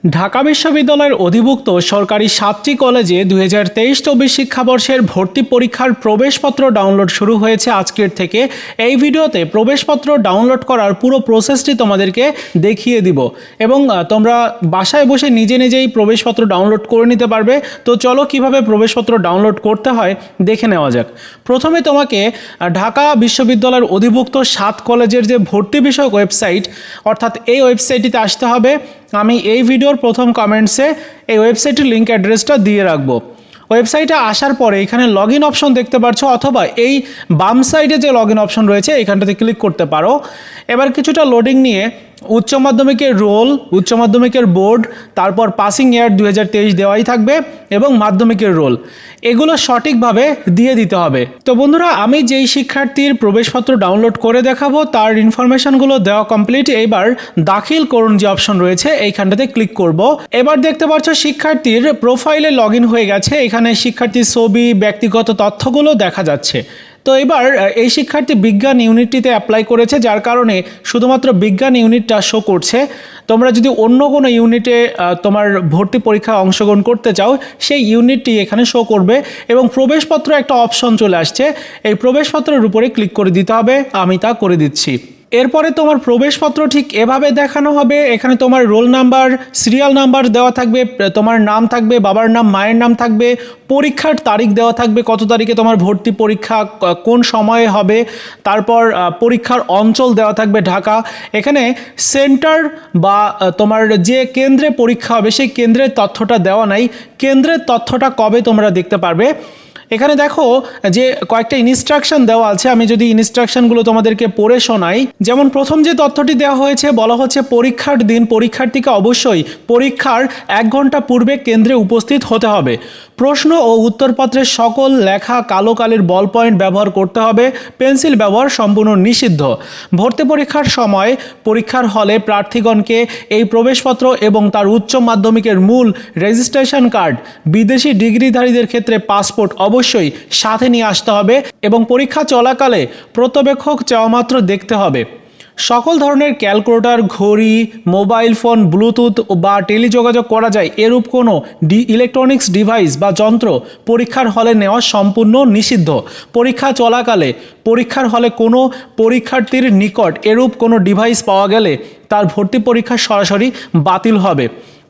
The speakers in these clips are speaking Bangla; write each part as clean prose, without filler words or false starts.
ঢাকা বিশ্ববিদ্যালয়ের অধিভুক্ত সরকারি 7টি কলেজে 2023-24 শিক্ষাবর্ষের ভর্তি পরীক্ষার প্রবেশপত্র ডাউনলোড শুরু হয়েছে আজকের থেকে। এই ভিডিওতে প্রবেশপত্র ডাউনলোড করার পুরো প্রসেসটি তোমাদেরকে দেখিয়ে দিব এবং তোমরা বাসায় বসে নিজে নিজেই প্রবেশপত্র ডাউনলোড করে নিতে পারবে। তো চলো কিভাবে প্রবেশপত্র ডাউনলোড করতে হয় দেখে নেওয়া যাক। প্রথমে তোমাকে ঢাকা বিশ্ববিদ্যালয়ের অধিভুক্ত 7 কলেজের যে ভর্তি বিষয়ক ওয়েবসাইট, অর্থাৎ এই ওয়েবসাইটটিতে আসতে হবে। আমি এই ভিডিওর প্রথম কমেন্টসে এই ওয়েবসাইটের লিঙ্ক অ্যাড্রেসটা দিয়ে রাখবো। ওয়েবসাইটে আসার পরে এখানে লগ ইন অপশন দেখতে পাচ্ছ, অথবা এই বাম সাইডে যে লগ ইন অপশন রয়েছে এখানটাতে ক্লিক করতে পারো। এবার কিছুটা লোডিং নিয়ে উচ্চ মাধ্যমিকের রোল, উচ্চ মাধ্যমিকের বোর্ড, তারপর পাসিং ইয়ার 2023 দেওয়াই থাকবে এবং মাধ্যমিকের রোল, এগুলো সঠিকভাবে দিয়ে দিতে হবে। তো বন্ধুরা, আমি যেই শিক্ষার্থীর প্রবেশপত্র ডাউনলোড করে দেখাবো তার ইনফরমেশনগুলো দেওয়া কমপ্লিট। এইবার দাখিল করুন যে অপশন রয়েছে এইখানটাতে ক্লিক করব। এবার দেখতে পাচ্ছ শিক্ষার্থীর প্রোফাইলে লগ ইন হয়ে গেছে। এখানে শিক্ষার্থীর ছবি, ব্যক্তিগত তথ্যগুলো দেখা যাচ্ছে। তো এবার এই শিক্ষার্থী বিজ্ঞান ইউনিটটিতে অ্যাপ্লাই করেছে, যার কারণে শুধুমাত্র বিজ্ঞান ইউনিটটা শো করছে। তোমরা যদি অন্য কোনো ইউনিটে তোমার ভর্তি পরীক্ষায় অংশগ্রহণ করতে চাও সেই ইউনিটটি এখানে শো করবে এবং প্রবেশপত্র একটা অপশন চলে আসছে। এই প্রবেশপত্রের উপরে ক্লিক করে দিতে হবে। আমি তা করে দিচ্ছি। এরপরে তোমার প্রবেশপত্র ঠিক এভাবে দেখানো হবে। এখানে তোমার রোল নাম্বার, সিরিয়াল নাম্বার দেওয়া থাকবে, তোমার নাম থাকবে, বাবার নাম, মায়ের নাম থাকবে, পরীক্ষার তারিখ দেওয়া থাকবে, কত তারিখে তোমার ভর্তি পরীক্ষা, কোন সময়ে হবে, তারপর পরীক্ষার অঞ্চল দেওয়া থাকবে ঢাকা। এখানে সেন্টার বা তোমার যে কেন্দ্রে পরীক্ষা হবে সেই কেন্দ্রের তথ্যটা দেওয়া নাই। কেন্দ্রের তথ্যটা কবে তোমরা দেখতে পারবে, এখানে দেখো যে কয়েকটা ইনস্ট্রাকশন দেওয়া আছে। আমি যদি ইনস্ট্রাকশনগুলো তোমাদেরকে পড়ে শোনাই, যেমন প্রথম যে তথ্যটি দেওয়া হয়েছে, বলা হচ্ছে পরীক্ষার দিন পরীক্ষার্থীকে অবশ্যই পরীক্ষার 1 ঘন্টা পূর্বে কেন্দ্রে উপস্থিত হতে হবে। প্রশ্ন ও উত্তরপত্রের সকল লেখা কালো কালির বল পয়েন্ট ব্যবহার করতে হবে। পেন্সিল ব্যবহার সম্পূর্ণ নিষিদ্ধ। ভর্তি পরীক্ষার সময় পরীক্ষার হলে প্রার্থীগণকে এই প্রবেশপত্র এবং তার উচ্চ মাধ্যমিকের মূল রেজিস্ট্রেশন কার্ড, বিদেশি ডিগ্রিধারীদের ক্ষেত্রে পাসপোর্ট অবশ্যই সাথে নিয়ে আসতে হবে এবং পরীক্ষা চলাকালে পর্যবেক্ষক চাওয়ামাত্র দেখতে হবে। সকল ধরনের ক্যালকুলেটর, ঘড়ি, মোবাইল ফোন, ব্লুটুথ বা টেলিযোগাযোগ করা যায় এরূপ কোনো ইলেকট্রনিক্স ডিভাইস বা যন্ত্র পরীক্ষার হলে নেওয়া সম্পূর্ণ নিষিদ্ধ। পরীক্ষা চলাকালে পরীক্ষার হলে কোনো পরীক্ষার্থীর নিকট এরূপ কোনো ডিভাইস পাওয়া গেলে তার ভর্তি পরীক্ষা সরাসরি বাতিল হবে।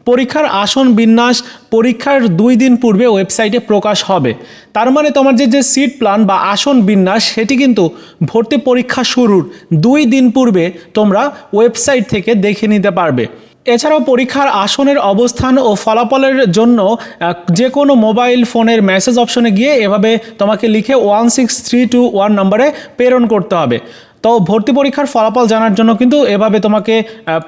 পরীক্ষার আসন বিন্যাস পরীক্ষার 2 দিন পূর্বে ওয়েবসাইটে প্রকাশ হবে। তার মানে তোমার যে সিট প্ল্যান বা আসন বিন্যাস সেটি কিন্তু ভর্তি পরীক্ষা শুরুর 2 দিন পূর্বে তোমরা ওয়েবসাইট থেকে দেখে নিতে পারবে। এছাড়াও পরীক্ষার আসনের অবস্থান ও ফলাফলের জন্য যে কোনো মোবাইল ফোনের মেসেজ অপশনে গিয়ে এভাবে তোমাকে লিখে 16321 নম্বরে প্রেরণ করতে হবে। তো ভর্তি পরীক্ষার ফলাফল জানার জন্য কিন্তু এভাবে তোমাকে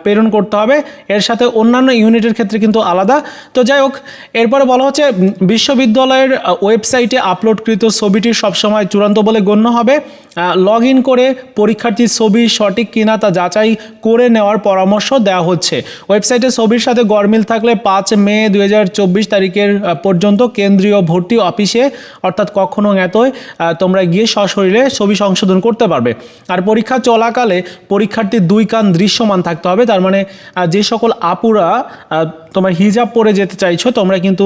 প্রেরণ করতে হবে। এর সাথে অন্যান্য ইউনিটের ক্ষেত্রে কিন্তু আলাদা। তো যাই হোক, এরপরে বলা হচ্ছে বিশ্ববিদ্যালয়ের ওয়েবসাইটে আপলোডকৃত ছবিটি সবসময় চূড়ান্ত বলে গণ্য হবে। লগ ইন করে পরীক্ষার্থীর ছবি সঠিক কিনা তা যাচাই করে নেওয়ার পরামর্শ দেওয়া হচ্ছে। ওয়েবসাইটে ছবির সাথে গরমিল থাকলে 5 মে 2024 তারিখের পর্যন্ত কেন্দ্রীয় ভর্তি অফিসে অর্থাৎ কক্ষ নং এতই তোমরা গিয়ে সশরীরে ছবি সংশোধন করতে পারবে। আর পরীক্ষা চলাকালে পরীক্ষার্থীর 2 কান দৃশ্যমান থাকতে হবে। তার মানে যে সকল আপুরা তোমার হিজাব পরে যেতে চাইছো তোমরা কিন্তু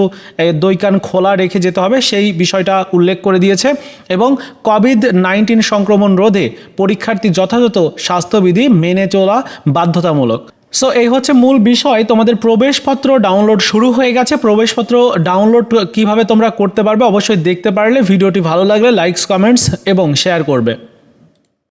2 কান খোলা রেখে যেতে হবে, সেই বিষয়টা উল্লেখ করে দিয়েছে। এবং কোভিড-19 সংক্রমণ রোধে পরীক্ষার্থী যথাযথ স্বাস্থ্যবিধি মেনে চলা বাধ্যতামূলক। সো এই হচ্ছে মূল বিষয়। তোমাদের প্রবেশপত্র ডাউনলোড শুরু হয়ে গেছে। প্রবেশপত্র ডাউনলোড কিভাবে তোমরা করতে পারবে অবশ্যই দেখতে পারলে ভিডিওটি ভালো লাগলে লাইকস, কমেন্টস এবং শেয়ার করবে।